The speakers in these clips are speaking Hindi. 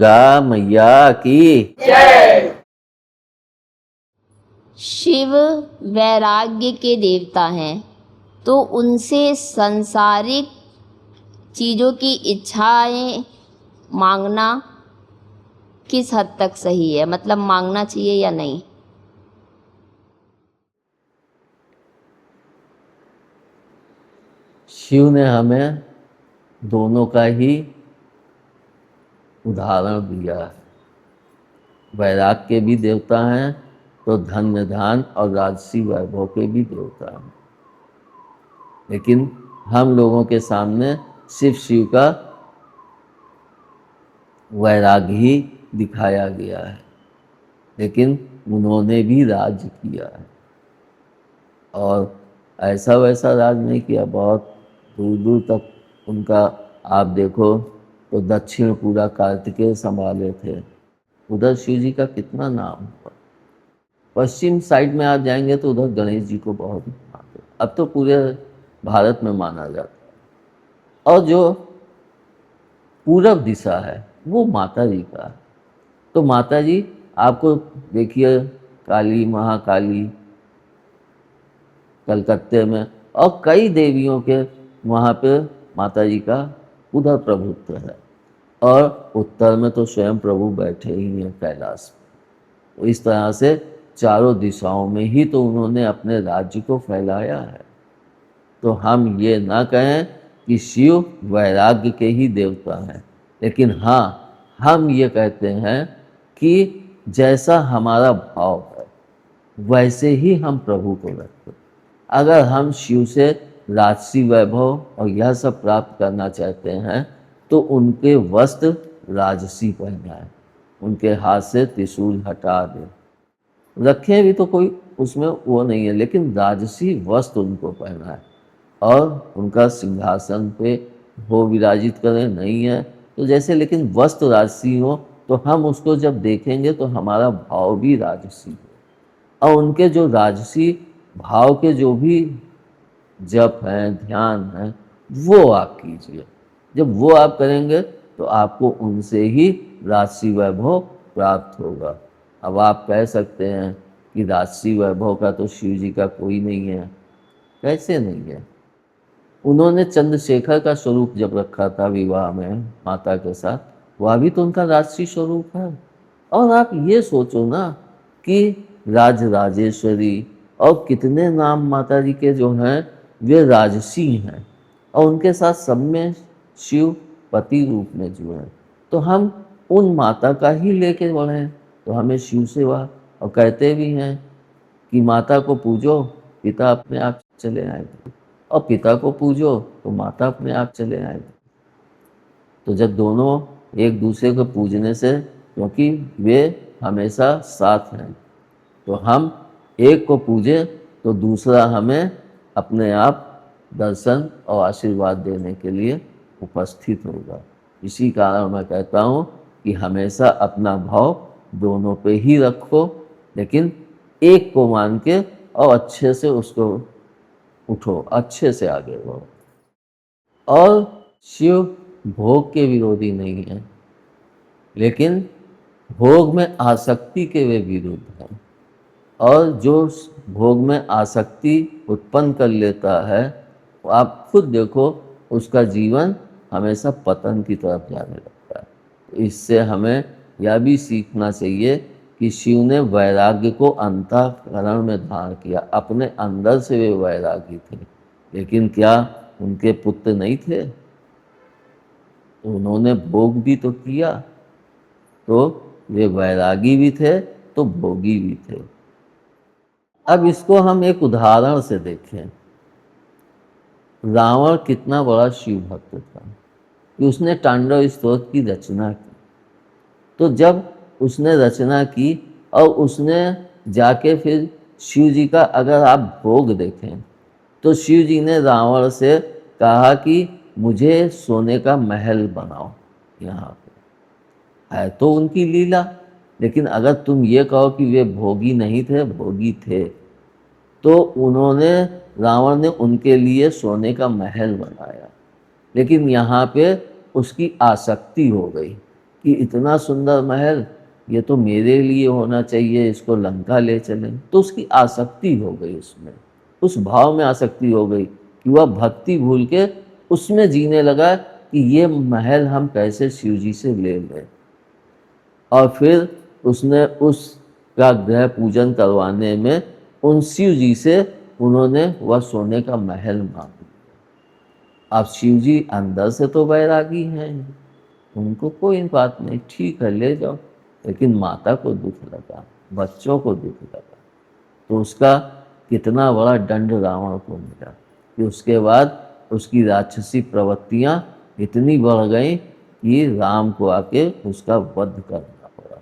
दुर्गा मैया की। शिव वैराग्य के देवता हैं, तो उनसे सांसारिक चीज़ों की इच्छाएं मांगना किस हद तक सही है? मतलब मांगना चाहिए या नहीं? शिव ने हमें दोनों का ही उदाहरण दिया है। वैराग के भी देवता हैं तो धन्य धान और राजसी वैभव के भी देवता हैं, लेकिन हम लोगों के सामने सिर्फ शिव का वैराग्य ही दिखाया गया है, लेकिन उन्होंने भी राज किया है और ऐसा वैसा राज नहीं किया। बहुत दूर दूर तक उनका आप देखो तो दक्षिण पूरा कार्तिकेय संभाले थे। उधर शिव जी का कितना नाम हुआ। पश्चिम साइड में आप जाएंगे तो उधर गणेश जी को बहुत मानते हैं। अब तो पूरे भारत में माना जाता है। और जो पूरब दिशा है वो माता जी का है। तो माता जी आपको देखिए काली महाकाली कलकत्ते में और कई देवियों के वहाँ पे माता जी का उधर प्रभुत्व है। और उत्तर में तो स्वयं प्रभु बैठे ही हैं कैलाश में। तो इस तरह से चारों दिशाओं में ही तो उन्होंने अपने राज्य को फैलाया है। तो हम ये ना कहें कि शिव वैराग्य के ही देवता हैं, लेकिन हाँ हम ये कहते हैं कि जैसा हमारा भाव है वैसे ही हम प्रभु को रखते। अगर हम शिव से राजसी वैभव और यह सब प्राप्त करना चाहते हैं तो उनके वस्त्र राजसी पहनाएं, उनके हाथ से त्रिशूल हटा दें। रखें भी तो कोई उसमें वो नहीं है, लेकिन राजसी वस्त्र उनको पहनाएं और उनका सिंहासन पे हो विराजित करें। नहीं है तो जैसे, लेकिन वस्त्र राजसी हो तो हम उसको जब देखेंगे तो हमारा भाव भी राजसी हो। और उनके जो राजसी भाव के जो भी जप हैं ध्यान हैं वो आप कीजिए। जब वो आप करेंगे तो आपको उनसे ही राजसी वैभव प्राप्त होगा। अब आप कह सकते हैं कि राजसी वैभव का तो शिव जी का कोई नहीं है। कैसे नहीं है? उन्होंने चंद्रशेखर का स्वरूप जब रखा था विवाह में माता के साथ, वह भी तो उनका राजसी स्वरूप है। और आप ये सोचो ना कि राज राजेश्वरी और कितने नाम माता जी के जो हैं वे राजसी हैं और उनके साथ सब में शिव पति रूप में जो है। तो हम उन माता का ही लेके बढ़े तो हमें शिव सेवा। और कहते भी हैं कि माता को पूजो पिता अपने आप चले आएंगे, और पिता को पूजो तो माता अपने आप चले आएंगे। तो जब दोनों एक दूसरे को पूजने से, क्योंकि वे हमेशा साथ हैं, तो हम एक को पूजें तो दूसरा हमें अपने आप दर्शन और आशीर्वाद देने के लिए उपस्थित होगा। इसी कारण मैं कहता हूँ कि हमेशा अपना भाव दोनों पे ही रखो, लेकिन एक को मान के और अच्छे से उसको उठो, अच्छे से आगे बढ़ो। और शिव भोग के विरोधी नहीं है, लेकिन भोग में आसक्ति के वे विरुद्ध हैं। और जो भोग में आसक्ति उत्पन्न कर लेता है, आप खुद देखो उसका जीवन हमेशा पतन की तरफ जाने लगता है। तो इससे हमें यह भी सीखना चाहिए कि शिव ने वैराग्य को अंतःकरण में धारण किया। अपने अंदर से वे वैरागी थे, लेकिन क्या उनके पुत्र नहीं थे? तो उन्होंने भोग भी तो किया। तो वे वैरागी भी थे तो भोगी भी थे। अब इसको हम एक उदाहरण से देखें। रावण कितना बड़ा शिव भक्त था कि उसने तांडव स्तोत्र की रचना की। तो जब उसने रचना की और उसने जाके फिर शिव जी का अगर आप भोग देखें तो शिव जी ने रावण से कहा कि मुझे सोने का महल बनाओ यहाँ पे। है तो उनकी लीला, लेकिन अगर तुम ये कहो कि वे भोगी नहीं थे, भोगी थे, तो उन्होंने रावण ने उनके लिए सोने का महल बनाया। लेकिन यहाँ पे उसकी आसक्ति हो गई कि इतना सुंदर महल, ये तो मेरे लिए होना चाहिए, इसको लंका ले चलें। तो उसकी आसक्ति हो गई, उसमें उस भाव में आसक्ति हो गई कि वह भक्ति भूल के उसमें जीने लगा कि ये महल हम कैसे शिव जी से ले लें। और फिर उसने उसका गृह पूजन करवाने में उन शिव जी से उन्होंने वह सोने का महल मांग लिया। अब शिव जी अंदर से तो वैरागी हैं, उनको कोई बात नहीं, ठीक है ले जाओ, लेकिन माता को दुख लगा, बच्चों को दुख लगा। तो उसका कितना बड़ा दंड रावण को मिला कि उसके बाद उसकी राक्षसी प्रवृत्तियां इतनी बढ़ गई कि राम को आके उसका वध करना पड़ा।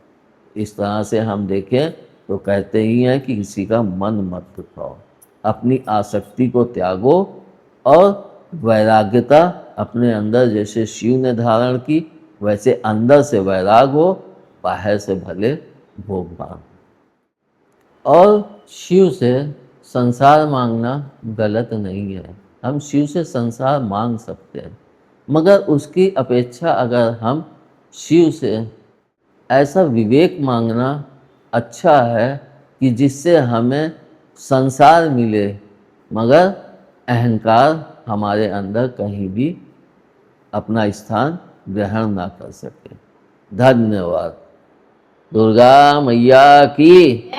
इस तरह से हम देखें तो कहते ही हैं कि किसी का मन मत दुखाओ, अपनी आसक्ति को त्यागो और वैराग्यता अपने अंदर जैसे शिव ने धारण की वैसे अंदर से वैराग हो, बाहर से भले भोग मांग। और शिव से संसार मांगना गलत नहीं है, हम शिव से संसार मांग सकते हैं, मगर उसकी अपेक्षा अगर हम शिव से ऐसा विवेक मांगना अच्छा है कि जिससे हमें संसार मिले मगर अहंकार हमारे अंदर कहीं भी अपना स्थान ग्रहण ना कर सके। धन्यवाद। दुर्गा मैया की